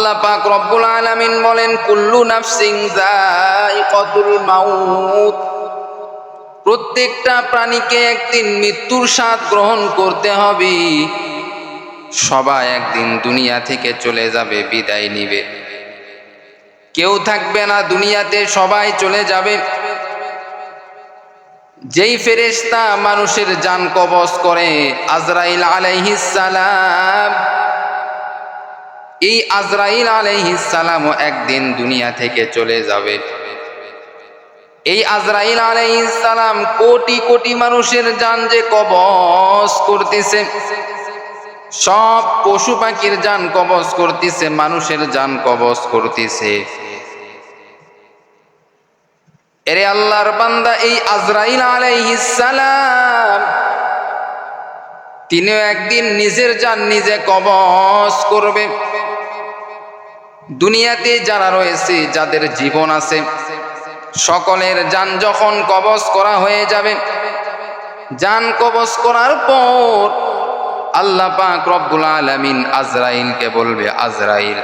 আল্লাহ পাক রব্বুল আলামিন বলেন, কুল্লু নাফসিন যায়িকাতুল মাউত, প্রত্যেকটা প্রাণীকে একদিন মৃত্যুর স্বাদ গ্রহণ করতে হবে। সবাই একদিন দুনিয়া থেকে চলে যাবে, বিদায় নিবে, কেউ থাকবে না দুনিয়াতে, সবাই চলে যাবে। যেই ফেরেশতা মানুষের জান কবজ করে, আজরাইল আলাইহিস সালাম, এই আজরাইল আলাইহিস সালামও একদিন দুনিয়া থেকে চলে যাবে। এই আজরাইল আলাইহিস সালাম কোটি কোটি মানুষের জান যে কবজ করতেছে, সব পশু পাখির জান কবজ করতেছে, মানুষের জান কবজ করতেছে। এরে আল্লাহর বান্দা, এই আজরাইল আলাইহিস সালাম তিনিও একদিন নিজের জান নিজে কবজ করবে। দুনিয়াতে যারা রয়েছে, যাদের জীবন আছে, সকলের জান যখন কবজ করা হয়ে যাবে, জান কবজ করার পর আল্লাহ পাক রব্বুল আলামিন আজরাইলকে বলবে, আজরাইল,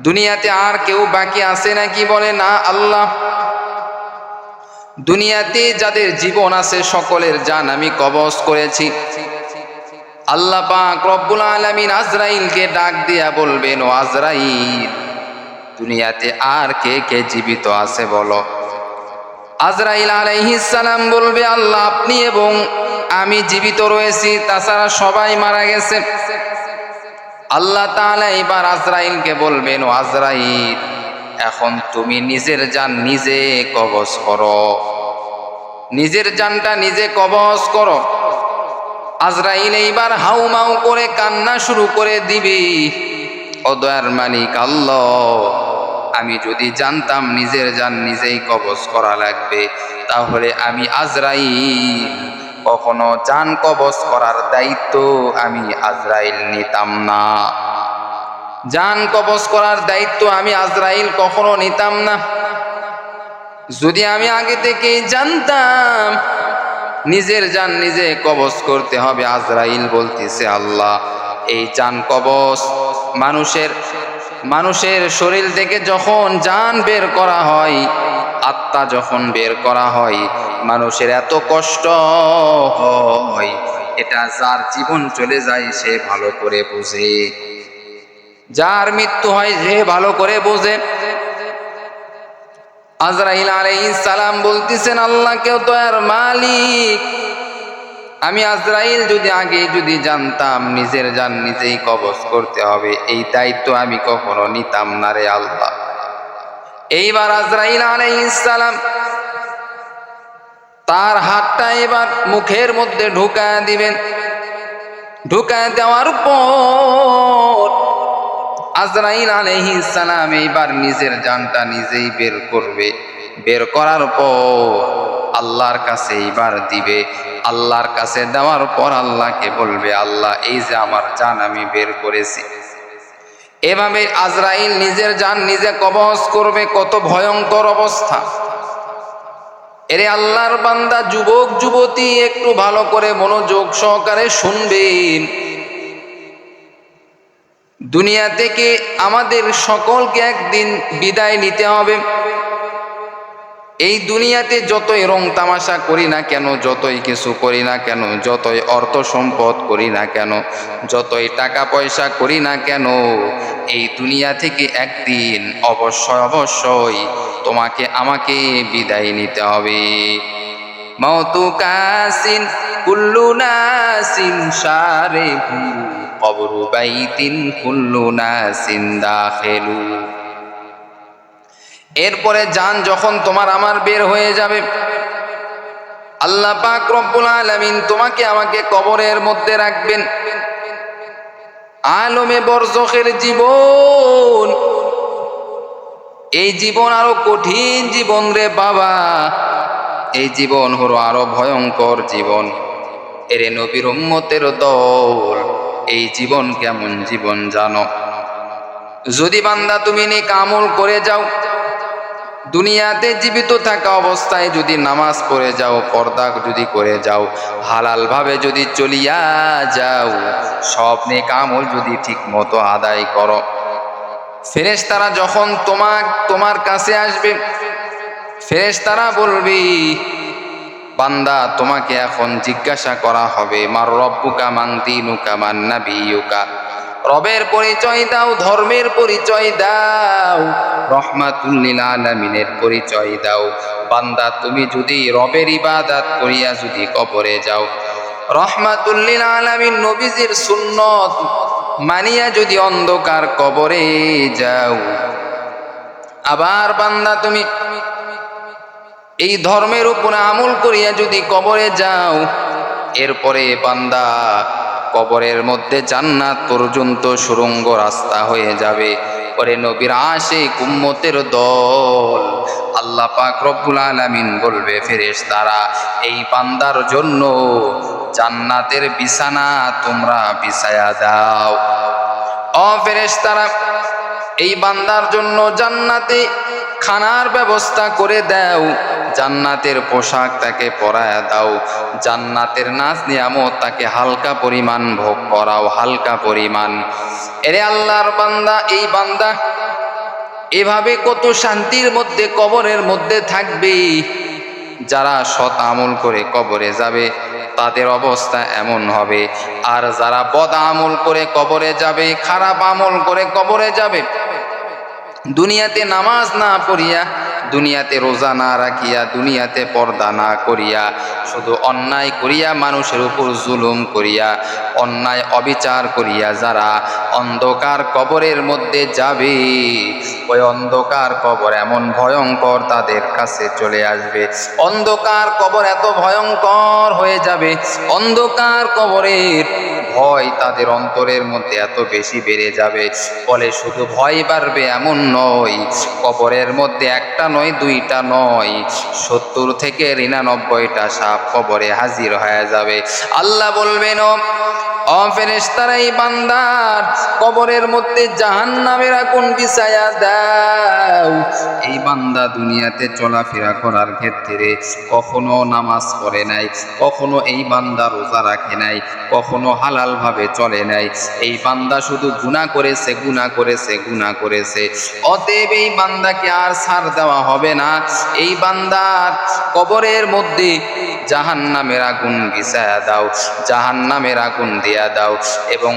দুনিয়াতে আর কেউ বাকি আছে নাকি? বলে, না আল্লাহ, দুনিয়াতে যাদের জীবন আছে সকলের জান আমি কবজ করেছি। আল্লাহ পাক রব্বুল আলামিন আজরাইলকে ডাক দিয়া বলবেন, ও আজরাইল, দুনিয়াতে আর কে কে জীবিত আছে বলো। আজরাইল আলাইহিস সালাম বলবে, আল্লাহ, আপনি এবং আমি জীবিত রয়েছি, তাছাড়া সবাই মারা গেছে। আল্লাহ তাআলা এবার আজরাইলকে বলবেন, ও আজরাইল, এখন তুমি নিজের জান নিজে কবজ করো, নিজের জানটা নিজে কবজ করো। আজরাইল এইবার হাউমাউ করে কান্না শুরু করে দিবে, ও দয়ার মালিক আল্লাহ, আমি যদি জানতাম নিজের জান নিজেই কবজ করা লাগবে, তাহলে আমি আজরাইল কখনো জান কবজ করার দায়িত্ব আমি আজরাইল নিতাম না। জান কবজ করার দায়িত্ব আমি আজরাইল কখনো নিতাম না। যদি আমি আগে থেকেই জানতাম নিজের জান নিজে কবজ করতে হবে। আজরাইল বলতেছে, আল্লাহ, এই জান কবজ মানুষের শরীর থেকে যখন জান বের করা হয়, আত্মা যখন বের করা হয়, মানুষের এত কষ্ট হয়, এটা যার জীবন চলে যায় সে ভালো করে বোঝে, যার মৃত্যু হয় সে ভালো করে বোঝে। আজরাইল আলাইহিস সালাম বলতেছেন, আল্লাহ, কেউ দয়ার মালিক, আমি আজরাইল যদি জানতাম নিজের জান নিজেই কবজ করতে হবে, এই দায়িত্ব আমি কখনো নিতাম না রে আল্লাহ। এইবার আজরাইল আলাইহিস সালাম তার হাতটা এবার মুখের মধ্যে ঢুকায় দিবেন। ঢুকায় দেওয়ার পর আজরাইল আলাইহিস সালাম এইবার নিজের জানটা নিজেই বের করবে। বের করার পর আল্লাহর কাছে এইবার দিবে। আল্লাহর কাছে দেওয়ার পর আল্লাহকে বলবে, আল্লাহ, এই যে আমার জান আমি বের করেছি। এভাবে আজরাইল নিজের জান নিজে কবজ করবে। কত ভয়ঙ্কর অবস্থা! এরে আল্লাহর বান্দা, যুবক যুবতী, একটু ভালো করে মনোযোগ সহকারে শুনবেন। দুনিয়া থেকে আমাদের সকলকে একদিন বিদায় নিতে হবে। এই দুনিয়াতে যতই রং তামাশা করি না কেন, যতই কিছু করি না কেন, যতই অর্থ সম্পদ করি না কেন, যতই টাকা পয়সা করি না কেন, এই দুনিয়া থেকে একদিন অবশ্যই তোমাকে আমাকে বিদায় নিতে হবে। মাউতু কাসিন কুল্লু নাসিন শারিবু কবরু বাইতিন কুল্লু নাসিন দাখিলু। এরপরে জান যখন তোমার আমার বের হয়ে যাবে, আল্লাহ পাক রব্বুল আলামিন তোমাকে আমাকে কবরের মধ্যে রাখবেন। আলমে বরজখের জীবন, এই জীবন আরো কঠিন জীবন রে বাবা। এই জীবন হলো আরো ভয়ঙ্কর জীবন। এরে নবীর উম্মতের দল, এই জীবন কেমন জীবন জানো? যদি বান্দা তুমি নেক আমল করে যাও, দুনিয়াতে জীবিত থাকা অবস্থায় যদি নামাজ পড়ে যাও, পর্দা যদি করে যাও, হালাল ভাবে যদি চলিয়া যাও, সব নেক আমল যদি ঠিক মতো আদায় করো, ফেরেশতারা যখন তোমার কাছে আসবে, ফেরেশতারা বলবে, বান্দা তোমাকে এখন জিজ্ঞাসা করা হবে, মার রব্বুকা মান দীনুকা মান নাবিয়ুকা, রবের পরিচয় দাও, ধর্মের পরিচয় দাও, রহমাতুল লিল আলামিনের পরিচয় দাও। বান্দা তুমি যদি রবের ইবাদত করিয়া যদি কবরে যাও, রহমাতুল লিল আলামিন নবীজির সুন্নত মানিয়া যদি অন্ধকার কবরে যাও, আবার বান্দা তুমি এই ধর্মের উপরে আমল করিয়া যদি কবরে যাও, এরপরে বান্দা কবরের মধ্যে জান্নাত পর্যন্ত সুড়ঙ্গ রাস্তা হয়ে যাবে। পরে নবীর আশিক উম্মতের দল, আল্লাহ পাক রব্বুল আলামিন বলবে, ফেরেশতারা এই বান্দার জন্য জান্নাতের বিছানা তোমরা বিছায়া দাও। ও ফেরেশতারা, এই বান্দার জন্য জান্নাতে খানার ব্যবস্থা করে দাও, জান্নাতের পোশাক তাকে পরায়া দাও, জান্নাতের নাজ নিয়ামত তাকে হালকা পরিমাণ ভোগ করাও, হালকা পরিমাণ। এরে আল্লাহর বান্দা, এই বান্দা এভাবে কত শান্তির মধ্যে কবরের মধ্যে থাকবে। যারা সৎ আমল করে কবরে যাবে তাদের অবস্থা এমন হবে, আর যারা বদ আমল করে কবরে যাবে, খারাপ আমল করে কবরে যাবে, দুনিয়াতে নামাজ না পড়িয়া, দুনিয়াতে রোজা না রাখিয়া, দুনিয়াতে পর্দা না করিয়া, শুধু অন্যায় করিয়া, মানুষের উপর জুলুম করিয়া, অন্যায় অবিচার করিয়া যারা অন্ধকার কবরের মধ্যে যাবে, ওই অন্ধকার কবর এমন ভয়ঙ্কর তাদের কাছে চলে আসবে। অন্ধকার কবর এত ভয়ঙ্কর হয়ে যাবে, অন্ধকার কবরের ভয় তাদের অন্তরের মধ্যে এত বেশি বেড়ে যাবে, বলে শুধু ভয় বাড়বে এমন নয়, কবরের মধ্যে একটা নয়, দুইটা নয়, 70 থেকে 99টা সাপ কবরে হাজির হয়ে যাবে। আল্লাহ বলবেন, ও ফেরেশতারা, এই বান্দার কবরের মধ্যে জাহান্নামের আগুন বিছায়া দাও। এই বান্দা দুনিয়াতে চলাফেরা করার ক্ষেত্রে কখনো নামাজ পড়ে নাই, কখনো এই বান্দা রোজা রাখে নাই, কখনো হালাল ভাবে চলে নাই, এই বান্দা শুধু গুনাহ করেছে, গুনাহ করেছে, গুনাহ করেছে। অতএব এই বান্দাকে আর ছাড় দেওয়া হবে না। এই বান্দার কবরের মধ্যে জাহান্নামের আগুন বিছায়া দাও, জাহান্নামের আগুন দিয়া দাও, এবং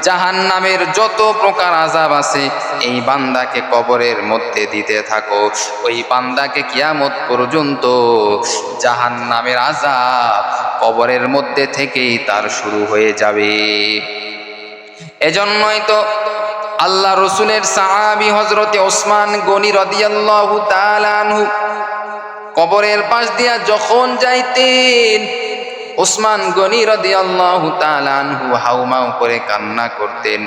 জাহান্নামের যত প্রকার আযাব আছে এই বান্দাকে কবরের মধ্যে দিতে থাকো। ওই বান্দাকে কিয়ামত পর্যন্ত জাহান্নামের আযাব কবরের মধ্যে থেকেই তার শুরু হয়ে যাবে। এজন্যই তো আল্লাহ রসুলের সাহাবী হযরতে ওসমান গনি রাদিয়াল্লাহু তাআলা আনহু কবরের পাশ দিয়া যখন যাইতেন, ওসমান গনি রাদিয়াল্লাহু তাআলা আনহু হাউমাউ করে কান্না করতেন।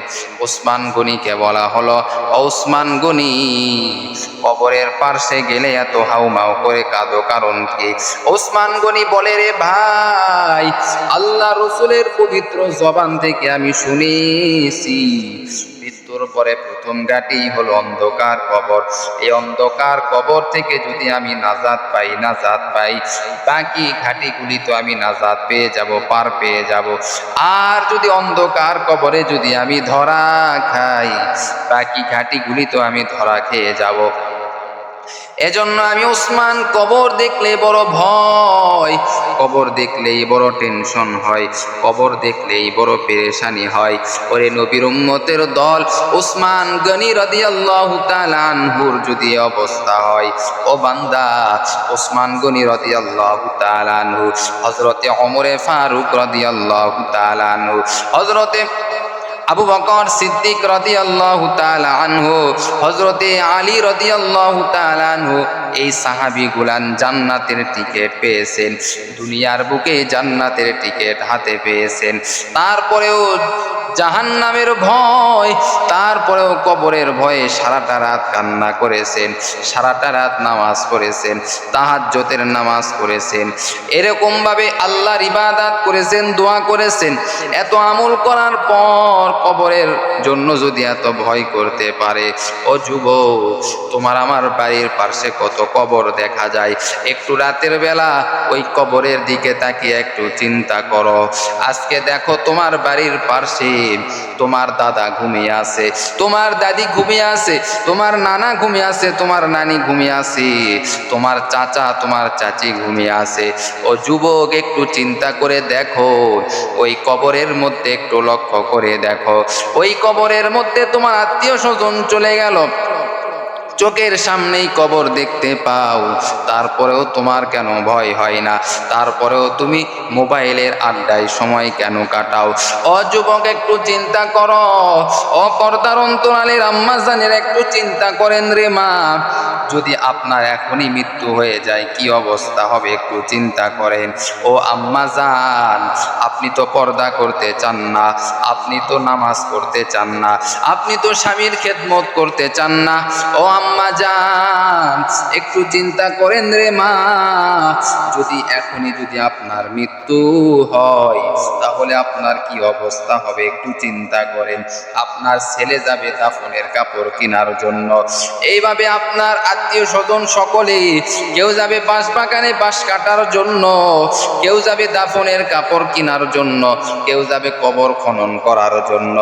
ওসমান গনিকে বলা হলো, ওসমান গনি, কবরের পাশে গেলে এত হাউমাউ করে কাঁদো কারণ কি? ওসমান গনি বলে, রে ভাই, আল্লাহ রসুলের পবিত্র জবান থেকে আমি শুনেছি, মৃত্যুর পরে প্রথম ঘাটি হলো অন্ধকার কবর। এই অন্ধকার কবর থেকে যদি আমি নাজাত পাই, বাকি ঘাটিগুলি তো আমি নাজাত পেয়ে যাব, পার পেয়ে যাব। আর যদি অন্ধকার কবরে যদি আমি ধরা খাই, বাকি ঘাটিগুলি তো আমি ধরা খেয়ে যাব। এজন্য আমি ওসমান, কবর দেখলে বড় ভয়, কবর দেখলেই বড় টেনশন হয়, কবর দেখলেই বড় পেরেশানি হয়। ওরে নবীর উম্মতের দল, ওসমান গনি রাদিয়াল্লাহু তাআলা আনহুর যদি অবস্থা হয়, ও বান্দা, ওসমান গনি রাদিয়াল্লাহু তাআলা আনহু, হযরতে ওমরে ফারুক রাদিয়াল্লাহু তাআলা আনহু, হযরতে আবু বকর সিদ্দিক রাদিয়াল্লাহু তাআলা আনহু, হযরতে আলী রাদিয়াল্লাহু তাআলা আনহু, এই সাহাবীগুলান জান্নাতের টিকিট পেয়েছেন, দুনিয়ার বুকে জান্নাতের টিকিট হাতে পেয়েছেন। তারপরেও জাহান্নামের ভয়, তারপরেও কবরের ভয়ে সারাটা রাত কান্না করেছেন, সারাটা রাত নামাজ পড়েছেন, তাহাজ্জুদের নামাজ পড়েছেন, এরকম ভাবে আল্লাহর ইবাদত করেছেন, দোয়া করেছেন। এত আমল করার পর কবরের জন্য যদি এত ভয় করতে পারে, ও যুবক, তোমার আমার বাড়ির পাশে কত কবর দেখা যায়, একটু রাতের বেলা ওই কবরের দিকে তাকিয়ে একটু চিন্তা করো। আজকে দেখো তোমার বাড়ির পাশে তোমার দাদা ঘুমিয়ে আছে, তোমার দাদি ঘুমিয়ে আছে, তোমার নানা ঘুমিয়ে আছে, তোমার নানি ঘুমিয়ে আছে, তোমার চাচা তোমার চাচি ঘুমিয়ে আছে। ও যুবক, একটু চিন্তা করে দেখো, ওই কবরের মধ্যে একটু লক্ষ্য করে দেখো, ওই কবরের মধ্যে তোমার আত্মীয় স্বজন চলে গেল, চোখের সামনেই কবর দেখতে পাও, তারপরেও তোমার কেন ভয় হয় না? তারপরেও তুমি মোবাইলের আড্ডায় সময় কেন কাটাও? ও যুবক, একটু চিন্তা করো। ও পর্দার অন্তরালের আম্মা জানের একটু চিন্তা করেন রে মা, যদি আপনার এখনই মৃত্যু হয়ে যায় কি অবস্থা হবে একটু চিন্তা করেন। ও আম্মা জান, আপনি তো পর্দা করতে চান না, আপনি তো নামাজ পড়তে চান না, আপনি তো স্বামীর খেদমত করতে চান না। ও আম্মা জান, একটু চিন্তা করেন রে মা, যদি এখনই যদি আপনার মৃত্যু হয় তাহলে আপনার কি অবস্থা হবে একটু চিন্তা করেন। আপনার ছেলে যাবে দাফনের কাপড় কেনার জন্য, এইভাবে আপনার আত্মীয় স্বজন সকলে, কেউ যাবে বাঁশ বাগানে বাঁশ কাটার জন্য, কেউ যাবে দাফনের কাপড় কেনার জন্য, কেউ যাবে কবর খনন করার জন্য।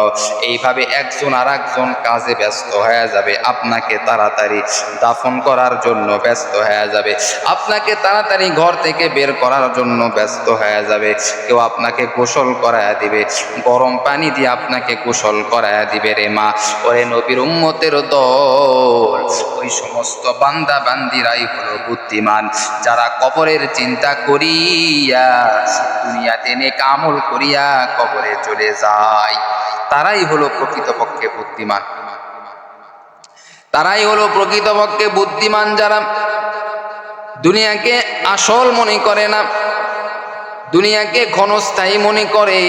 এইভাবে একজন আর একজন কাজে ব্যস্ত হয়ে যাবে, আপনাকে তাড়াতাড়ি দাফন করার জন্য ব্যস্ত হয়ে যাবে, আপনাকে তাড়াতাড়ি ঘর থেকে বের করার জন্য ব্যস্ত হয়ে যাবে। কেউ আপনাকে গোসল করায়া দিবে, গরম পানি দিয়ে আপনাকে গোসল করায়া দিবে রে মা। ওরে নবীর উম্মতের দল, ওই সমস্ত বান্দা বান্দিরাই হলো বুদ্ধিমান, যারা কবরের চিন্তা করিয়া দুনিয়াতে নেক আমল করিয়া কবরে চলে যায়, তারাই হলো প্রকৃতপক্ষে বুদ্ধিমান। তারাই হলো প্রকৃতপক্ষে বুদ্ধিমান, যারা দুনিয়াকে আসল মনে করে না, দুনিয়াকে ক্ষণস্থায়ী মনে করে,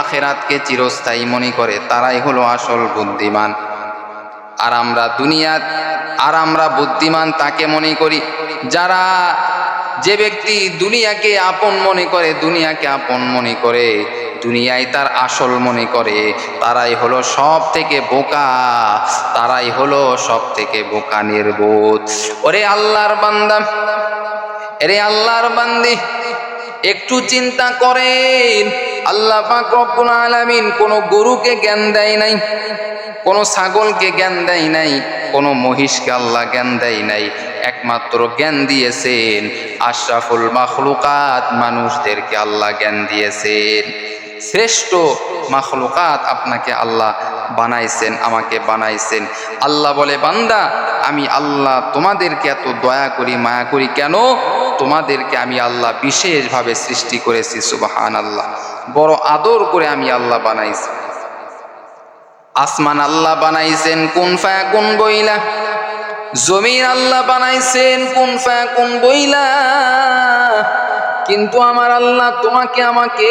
আখেরাতকে চিরস্থায়ী মনে করে, তারাই হলো আসল বুদ্ধিমান। আর আমরা বুদ্ধিমান তাকে মনে করি যারা, যে ব্যক্তি দুনিয়াকে আপন মনে করে, দুনিয়াকে আপন মনে করে, দুনিয়ায় তার আসল মনে করে, তারাই হলো সব থেকে বোকা, তারাই হলো সব থেকে বোকা নির্বোধ। ওরে আল্লাহর বান্দা, এরে আল্লাহর বান্দি, একটু চিন্তা করেন। আল্লাহ পাক রব্বুল আলামিন কোন গরুকে জ্ঞান দেয় নাই, কোন ছাগলকে জ্ঞান দেয় নাই, কোন মহিষকে আল্লাহ জ্ঞান দেয় নাই, একমাত্র জ্ঞান দিয়েছেন আশরাফুল মাখলুকাত, মানুষদেরকে আল্লাহ জ্ঞান দিয়েছেন। শ্রেষ্ঠ মাখলুকাত আপনাকে আল্লাহ বানাইছেন, আমাকে বানাইছেন। আল্লাহ বলে, বান্দা আমি আল্লাহ তোমাদেরকে এত দয়া করি, মায়া করি কেন? তোমাদেরকে আমি আল্লাহ বিশেষভাবে সৃষ্টি করেছি। সুবহানাল্লাহ, বড় আদর করে আমি আল্লাহ বানাইছি। আসমান আল্লাহ বানাইছেন কুন ফায়াকুন বইলা, জমিন আল্লাহ বানাইছেন কুন ফায়াকুন বইলা, কিন্তু আমার আল্লাহ তোমাকে আমাকে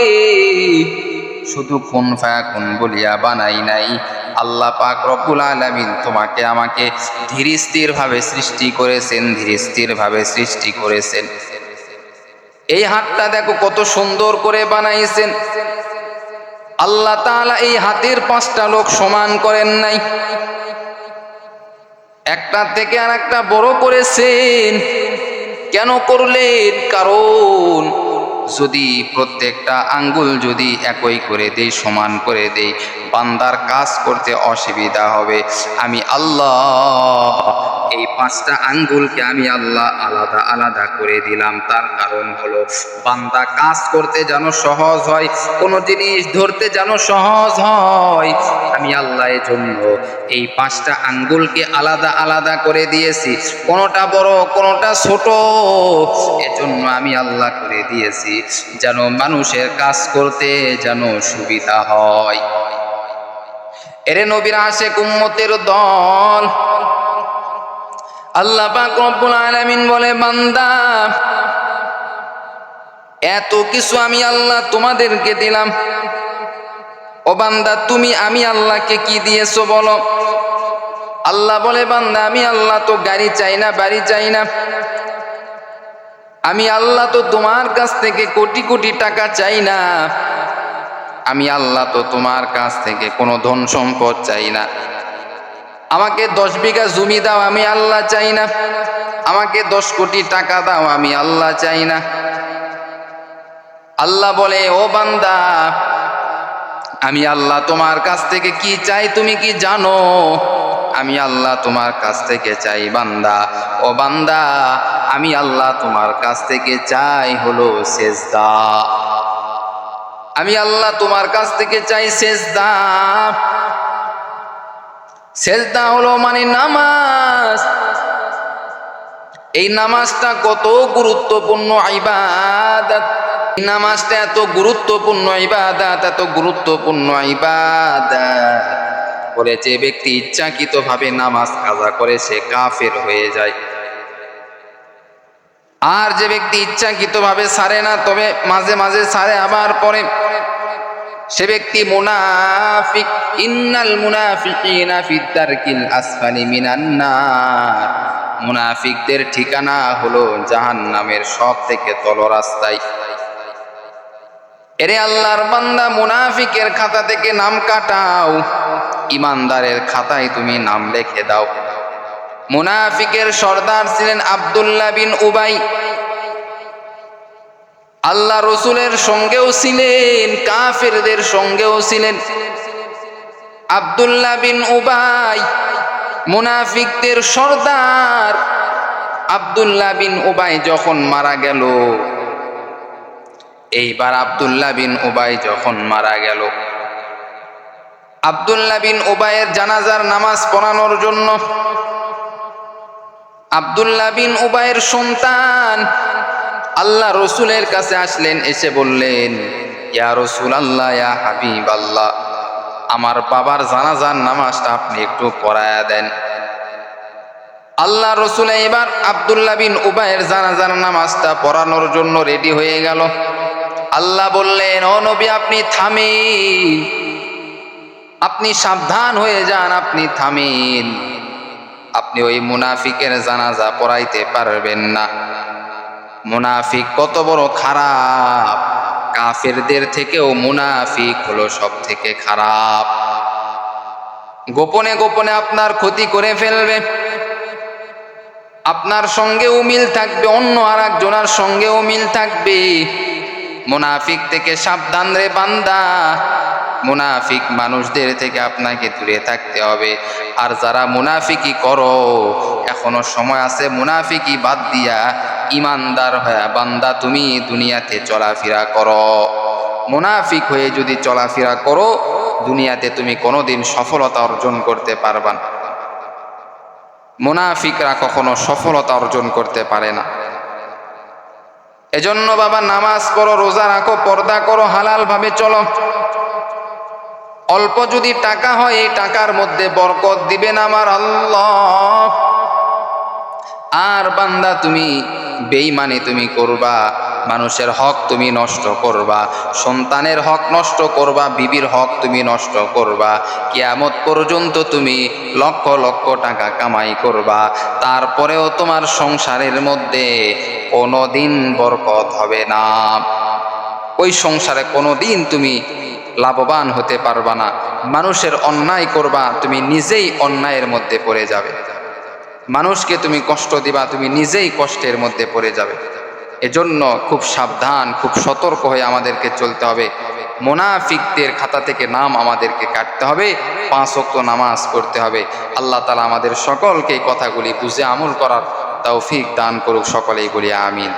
শুধু কুন ফায়াকুন বলিয়া বানাই নাই। আল্লাহ পাক রব্বুল আলামিন তোমাকে আমাকে ধীর স্থির ভাবে সৃষ্টি করেছেন, ধীর স্থির ভাবে সৃষ্টি করেছেন। এই হাতটা দেখো কত সুন্দর করে বানাইছেন। আল্লাহ তাআলা এই হাতের পাঁচটা লোক সমান করেন নাই, একটা থেকে আর একটা বড় করেছেন। কেন করলেন? কারণ যদি প্রত্যেকটা আঙ্গুল যদি একই করে দেই, সমান করে দেই, বান্দার কাজ করতে অসুবিধা হবে। আমি আল্লাহ এই পাঁচটা আঙ্গুলকে আমি আল্লাহ আলাদা আলাদা করে দিলাম। তার কারণ হলো বান্দা কাজ করতে যেন সহজ হয়, কোনো জিনিস ধরতে যেন সহজ হয়। আমি আল্লাহ এর জন্য এই পাঁচটা আঙ্গুলকে আলাদা আলাদা করে দিয়েছি, কোনোটা বড় কোনোটা ছোট, এজন্য আমি আল্লাহ করে দিয়েছি যেন মানুষের কাজ করতে যেন সুবিধা হয়। এরে নবীর আশিক উম্মতের দল, আল্লাহ পাক রব্বুল আলামিন বলে, বান্দা এত কিছু আমি আল্লাহ তোমাদেরকে দিলাম, ও বান্দা তুমি আমি আল্লাহকে কি দিয়েছো বলো? আল্লাহ বলে, বান্দা আমি আল্লাহ তো গাড়ি চাই না, বাড়ি চাই না, আমি আল্লাহ তো তোমার কাছ থেকে কোটি কোটি টাকা চাই না, আমি আল্লাহ তো তোমার কাছ থেকে কোনো ধন সম্পদ চাই না, আমাকে 10 বিঘা জমি দাও, আমি আল্লাহ চাই না, আমাকে 10 কোটি টাকা দাও, আমি আল্লাহ চাই না। আল্লাহ বলে, ও বান্দা আমি আল্লাহ তোমার কাছ থেকে কি চাই তুমি কি জানো? আমি আল্লাহ তোমার কাছ থেকে চাই বান্দা, ও বান্দা, আমি আল্লাহ তোমার কাছ থেকে চাই হলো সেজদা। আমি আল্লাহ তোমার কাছ থেকে চাই সেজদা। সেজদা হলো মানে নামাজ। এই নামাজটা কত গুরুত্বপূর্ণ ইবাদত। এই নামাজটা এত গুরুত্বপূর্ণ ইবাদত, এত গুরুত্বপূর্ণ ইবাদত বলে যে ব্যক্তি ইচ্ছাকৃতভাবে নামাজ কাজা করে সে কাফের হয়ে যায়। আর যে ব্যক্তি ইচ্ছাকৃতভাবে ছাড়ে না, তবে মাঝে মাঝে ছাড়ে আবার পরে, সে ব্যক্তি মুনাফিক। ইন্নাল মুনাফিকিনা ফি দারকিল আসফালি মিনান নার। মুনাফিকদের ঠিকানা হলো জাহান্নামের সব থেকে তল রাস্তায়। এরে আল্লাহর বান্দা, মুনাফিকের খাতা থেকে নাম কাটাও, ইমানদারের খাতায় তুমি নাম লিখে দাও। মুনাফিকের সর্দার ছিলেন আব্দুল্লাহ বিন উবাই। আল্লাহ রসুলের সঙ্গেও ছিলেন, কাফেরদের সঙ্গেও ছিলেন। আব্দুল্লাহ বিন উবাই মুনাফিকদের সর্দার। আব্দুল্লাহ বিন উবাই যখন মারা গেল, এইবার আব্দুল্লাহ বিন উবাই যখন মারা গেল, আব্দুল্লাহ বিন উবাইয়ের জানাজার নামাজ পড়ানোর জন্য আব্দুল্লাহ বিন উবাইয়ের সন্তান আল্লাহ রসুলের কাছে আসলেন, এসে বললেন, ইয়া রাসূলুল্লাহ, ইয়া হাবিবাল্লাহ, আমার বাবার জানাজার নামাজটা আপনি একটু পড়ায়া দেন। আল্লাহ রসুল এবার আব্দুল্লাহ বিন উবাইয়ের জানাজার নামাজটা পড়ানোর জন্য রেডি হয়ে গেল। আল্লাহ বললেন, ও নবী, আপনি থামেন, আপনি সাবধান হয়ে যান, আপনি থামেন। আপনি ওই মুনাফিকের জানাজা পড়াইতে পারবেন না। মুনাফিক কত বড় খারাপ! কাফেরদের থেকেও মুনাফিক হলো সব থেকে খারাপ। গোপনে গোপনে আপনার ক্ষতি করে ফেলবে। আপনার সঙ্গেও মিল থাকবে, অন্য আর একজনের সঙ্গেও মিল থাকবে। মুনাফিক থেকে সাবধান রে বান্দা। মুনাফিক মানুষদের থেকে আপনাকে দূরে থাকতে হবে। আর যারা মুনাফিকি করো, এখনো সময় আছে মুনাফিকি বাদ দিয়া ইমানদার হয়ে বান্দা তুমি দুনিয়াতে চলাফেরা করো। মুনাফিক হয়ে যদি চলাফেরা করো, দুনিয়াতে তুমি কোনোদিন সফলতা অর্জন করতে পারবা না। মুনাফিকরা কখনো সফলতা অর্জন করতে পারে না। এজন্য বাবা, নামাজ পড়ো, রোজা রাখো, পর্দা করো, হালাল ভাবে চলো। অল্প যদি টাকা হয়, এই টাকার মধ্যে বরকত দিবেন আমার আল্লাহ। আর বান্দা, তুমি বেঈমানি তুমি করবা, মানুষের হক তুমি নষ্ট করবা, সন্তানের হক নষ্ট করবা, বিবির হক তুমি নষ্ট করবা, কিয়ামত পর্যন্ত তুমি লক্ষ লক্ষ টাকা কামাই করবা, তারপরেও তোমার সংসারের মধ্যে কোনোদিন বরকত হবে না। ওই সংসারে কোনোদিন তুমি লাভবান হতে পারবা না। মানুষের অন্যায় করবা, তুমি নিজেই অন্যায়ের মধ্যে পড়ে যাবে। মানুষকে তুমি কষ্ট দিবা, তুমি নিজেই কষ্টের মধ্যে পড়ে যাবে। এজন্য খুব সাবধান, খুব সতর্ক হয়ে আমাদেরকে চলতে হবে। মুনাফিকদের খাতা থেকে নাম আমাদেরকে কাটতে হবে। 5 ওয়াক্ত নামাজ পড়তে হবে। আল্লাহ তাআলা আমাদের সকলকে এই কথাগুলি বুঝে আমল করার তৌফিক দান করুক। সকলেই বলি আমিন।